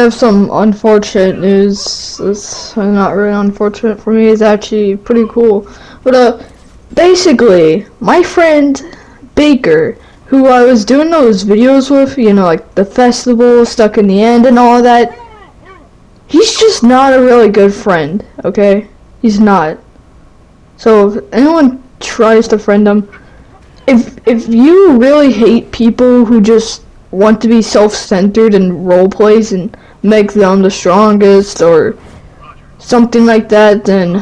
have some unfortunate news. It's not really unfortunate for me. It's actually pretty cool. But basically, my friend Baker, who I was doing those videos with, you know, like the festival, Stuck in the End, and all that, he's just not a really good friend. Okay, he's not. So if anyone tries to friend him, if you really hate people who just want to be self-centered and role plays and make them the strongest or something like that, then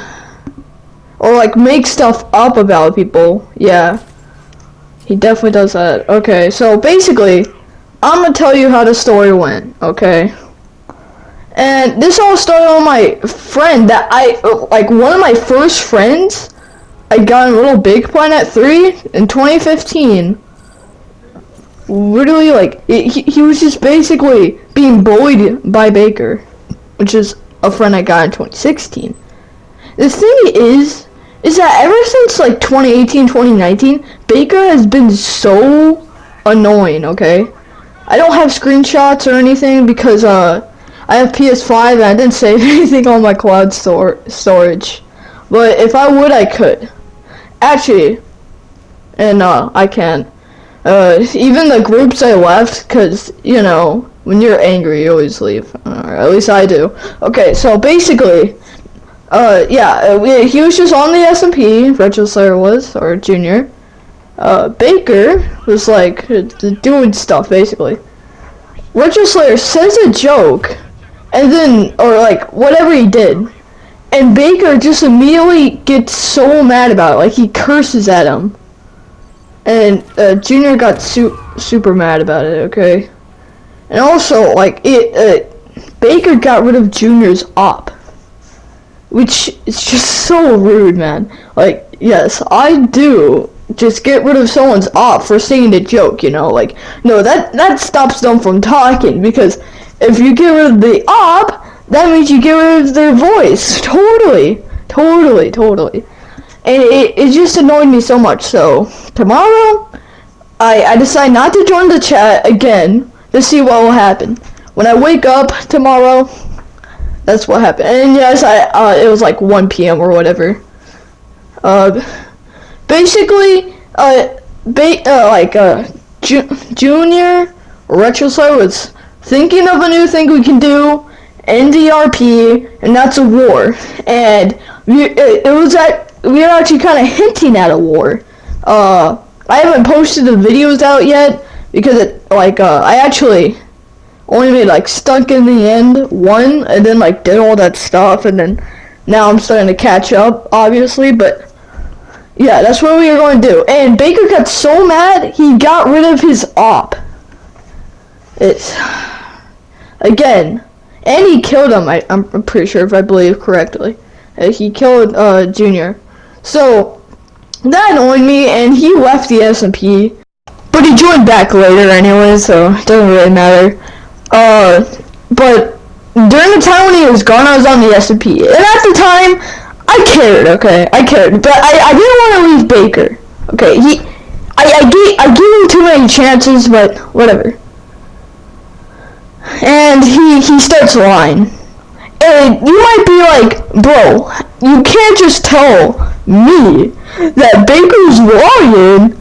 or like make stuff up about people, yeah, he definitely does that. Okay, so basically I'm gonna tell you how the story went, okay? And this all started on my friend that one of my first friends I got in Little Big Planet 3 in 2015. Literally, like, he was just basically being bullied by Baker, which is a friend I got in 2016. The thing is that ever since, like, 2018, 2019, Baker has been so annoying, okay? I don't have screenshots or anything because, I have PS5 and I didn't save anything on my cloud storage. But if I would, I could. Actually, and, I can. Even the groups I left, because, you know, when you're angry, you always leave. Or at least I do. Okay, so basically, he was just on the SMP, Retro Slayer was, or Junior. Baker was, like, doing stuff, basically. Retro Slayer says a joke, and then, or, like, whatever he did, and Baker just immediately gets so mad about it, like, he curses at him. And Junior got super mad about it, okay? And also, like, Baker got rid of Junior's op, which is just so rude, man. Like, yes, I do just get rid of someone's op for saying a joke, you know? Like, no, that stops them from talking, because if you get rid of the op, that means you get rid of their voice. Totally. And it just annoyed me so much, so tomorrow, I decide not to join the chat again to see what will happen. When I wake up tomorrow, that's what happened. And yes, it was like 1 p.m. or whatever. Basically, Junior Retro Slayer was thinking of a new thing we can do in DRP, and that's a war. And we are actually kind of hinting at a war. I haven't posted the videos out yet because I actually only made like Stuck in the End 1 and then like did all that stuff, and then now I'm starting to catch up, obviously, but yeah, that's what we are going to do. And Baker got so mad he got rid of his op. It's again, and he killed him. I'm pretty sure, if I believe correctly. He killed Junior. So that annoyed me, and he left the SMP. But he joined back later anyway, so it doesn't really matter. But during the time when he was gone, I was on the SMP. And at the time, I cared, okay? I cared. But I didn't want to leave Baker. Okay, I gave him too many chances, but whatever. And he starts lying. And you might be like, bro, you can't just tell me that Baker's lying,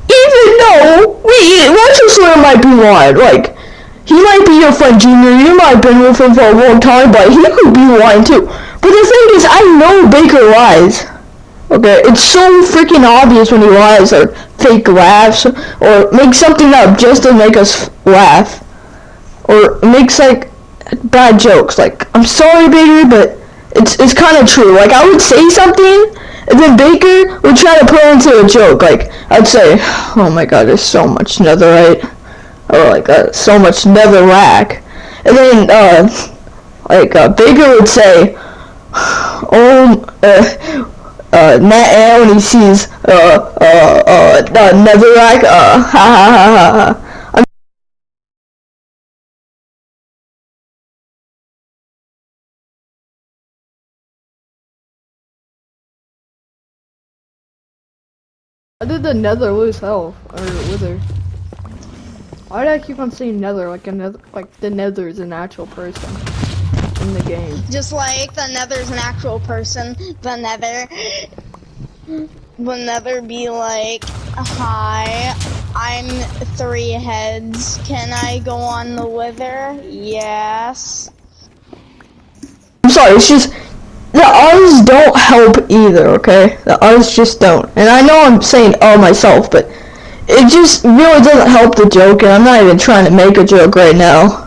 even though Retro Slayer might be lying. Like, he might be your friend Junior, you might have been with him for a long time, but he could be lying too. But the thing is, I know Baker lies. Okay, it's so freaking obvious when he lies, or fake laughs, or makes something up just to make us laugh, or makes like bad jokes. Like, I'm sorry, Baker, but it's kind of true. Like, I would say something, and then Baker would try to put it into a joke. Like, I'd say, oh my god, there's so much netherite, or like so much netherrack, and then Baker would say, Nat when he sees netherrack, ha ha ha ha ha. How did the nether lose health? Or wither? Why do I keep on saying Nether like the Nether is an actual person in the game? Just like the Nether's an actual person, the Nether will never be like, hi, I'm 3 heads. Can I go on the Wither? Yes. I'm sorry, it's just the odds don't help either, okay? The odds just don't. And I know I'm saying myself, but it just really doesn't help the joke, and I'm not even trying to make a joke right now.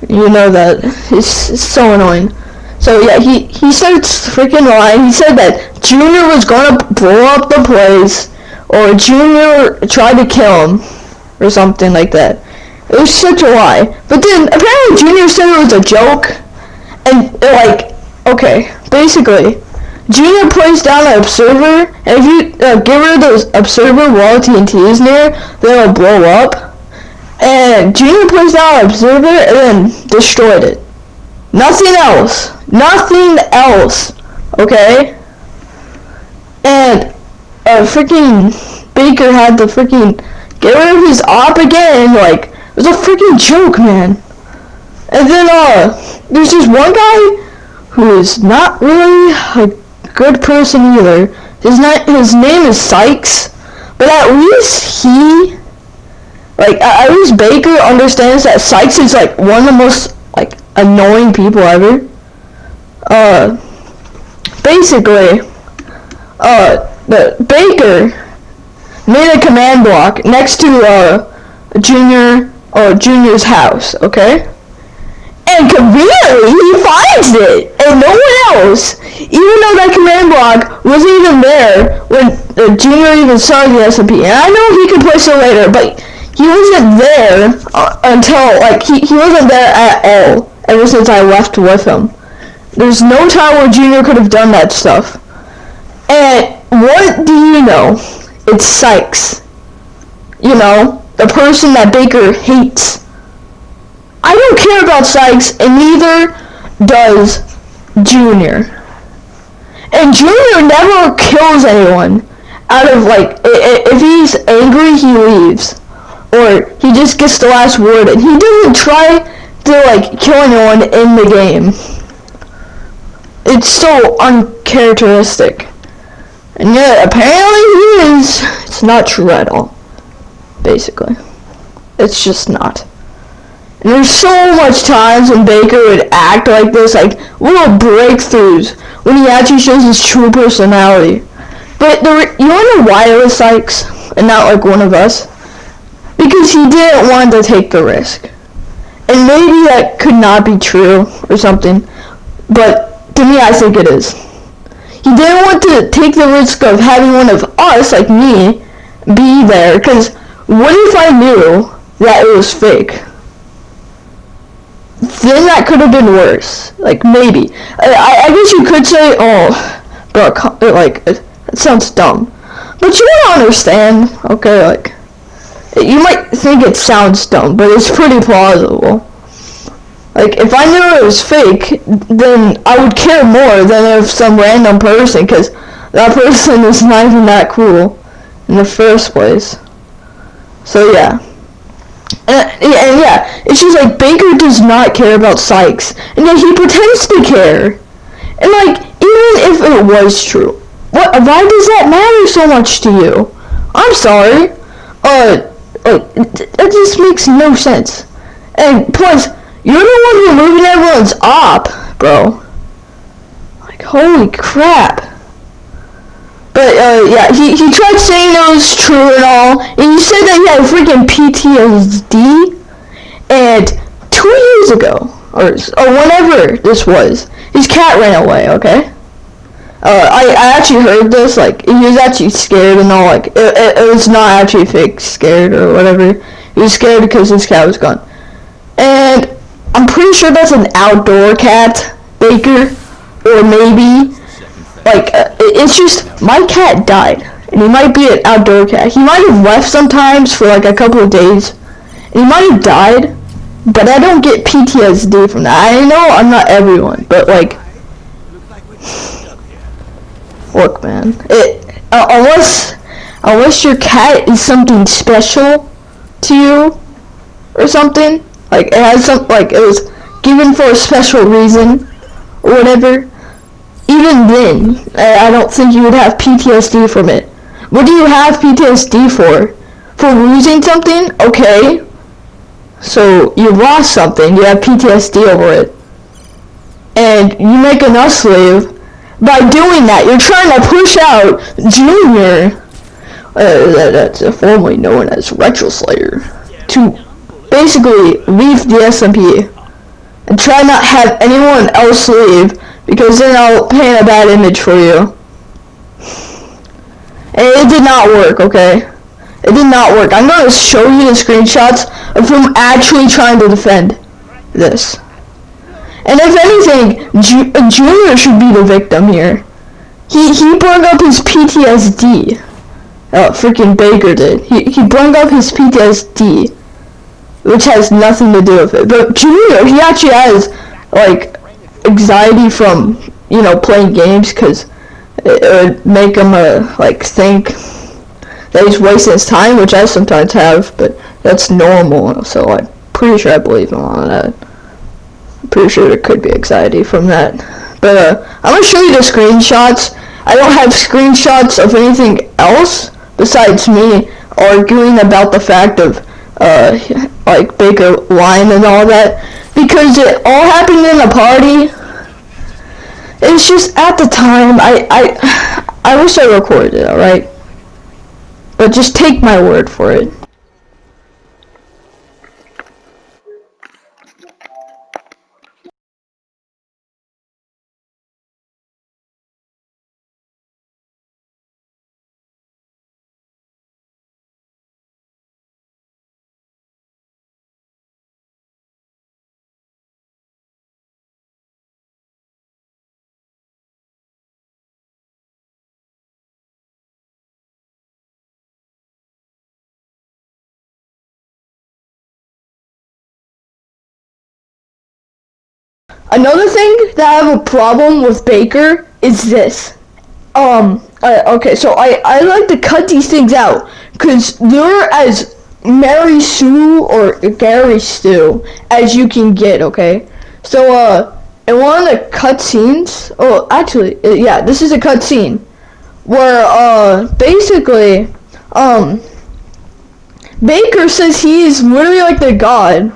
You know that. It's so annoying. So yeah, he starts freaking lying. He said that Junior was gonna blow up the place, or Junior tried to kill him, or something like that. It was such a lie. But then apparently Junior said it was a joke, and like, okay, basically, Junior placed down an observer, and if you get rid of those observer while TNT is near, then it'll blow up. And Junior placed down an observer and then destroyed it. Nothing else. Nothing else. Okay? And freaking Baker had to freaking get rid of his op again. Like, it was a freaking joke, man. And then there's this one guy who is not really a good person either. His name is Sykes, but at least at least Baker understands that Sykes is like one of the most like annoying people ever. Basically, the Baker made a command block next to Junior's house, okay? And conveniently, he finds it, and no one else, even though that command block wasn't even there when Junior even saw the SMP. And I know he could place it later, but he wasn't there until, like, he wasn't there at all, ever since I left with him. There's no time where Junior could have done that stuff. And what do you know? It's Sykes. You know, the person that Baker hates. I don't care about Sykes, and neither does Junior. And Junior never kills anyone out of, like, if he's angry, he leaves. Or he just gets the last word, and he doesn't try to, like, kill anyone in the game. It's so uncharacteristic. And yet, apparently he is. It's not true at all. Basically. It's just not. And there's so much times when Baker would act like this, like little breakthroughs, when he actually shows his true personality. But you wanna know why it was Sykes, and not like one of us? Because he didn't want to take the risk. And maybe that could not be true, or something, but to me I think it is. He didn't want to take the risk of having one of us, like me, be there, because what if I knew that it was fake? Then that could have been worse. Like, maybe. I guess you could say, oh, bro, like, that sounds dumb. But you don't understand, okay, like, you might think it sounds dumb, but it's pretty plausible. Like, if I knew it was fake, then I would care more than if some random person, because that person is not even that cool in the first place. So, yeah. And yeah, it's just like Baker does not care about Sykes, and yet he pretends to care. And like, even if it was true, why does that matter so much to you? I'm sorry. That just makes no sense. And plus, you're the one removing everyone's op, bro. Like, holy crap. But, yeah, he tried saying it was true and all, and he said that he had freaking PTSD, and 2 years ago, or whenever this was, his cat ran away, okay? I actually heard this, like, he was actually scared and all, like, it was not actually fake scared or whatever. He was scared because his cat was gone. And I'm pretty sure that's an outdoor cat, Baker, or maybe... Like, it's just, my cat died, and he might be an outdoor cat. He might have left sometimes for like a couple of days, and he might have died, but I don't get PTSD from that. I know I'm not everyone, but like, look man, unless your cat is something special to you, or something. Like it has some, like it was given for a special reason or whatever. Even then, I don't think you would have PTSD from it. What do you have PTSD for? For losing something? Okay. So you lost something, you have PTSD over it. And you make an us slave. By doing that, you're trying to push out Junior, that's formerly known as Retro Slayer, to basically leave the SMP and try not have anyone else leave, because then I'll paint a bad image for you. And it did not work, okay? It did not work. I'm going to show you the screenshots of him actually trying to defend this. And if anything, Junior should be the victim here. He brought up his PTSD. Freaking Baker did. He brought up his PTSD, which has nothing to do with it. But Junior, he actually has, like, anxiety from, you know, playing games, because it would make him, like, think that he's wasting his time, which I sometimes have, but that's normal, so I'm pretty sure I believe him on that. I'm pretty sure there could be anxiety from that. But, I'm gonna show you the screenshots. I don't have screenshots of anything else besides me arguing about the fact of, like, Baker lying and all that, because it all happened in a party. It's just, at the time, I wish I recorded it, alright? But just take my word for it. Another thing that I have a problem with Baker is this. Okay, so I like to cut these things out, because they're as Mary Sue or Gary Stu as you can get, okay? So, in one of the cutscenes, oh, actually, yeah, this is a cutscene, where, basically, Baker says he is literally like the god,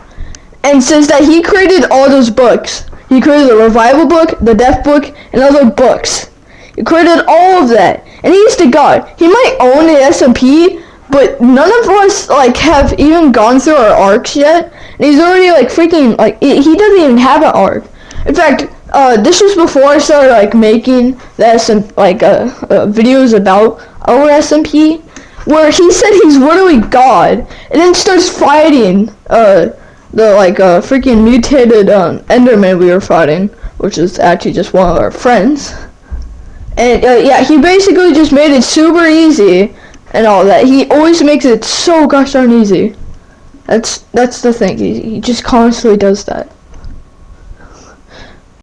and says that he created all those books. He created the revival book, the death book, and other books. He created all of that, and he's the god. He might own the SMP, but none of us, like, have even gone through our arcs yet, and he's already, like, freaking, like, he doesn't even have an arc. In fact, this was before I started, like, making the videos about our SMP, where he said he's literally god, and then starts fighting, the freaking mutated Enderman we were fighting, which is actually just one of our friends. And yeah, he basically just made it super easy and all that. He always makes it so gosh darn easy. That's the thing. He just constantly does that.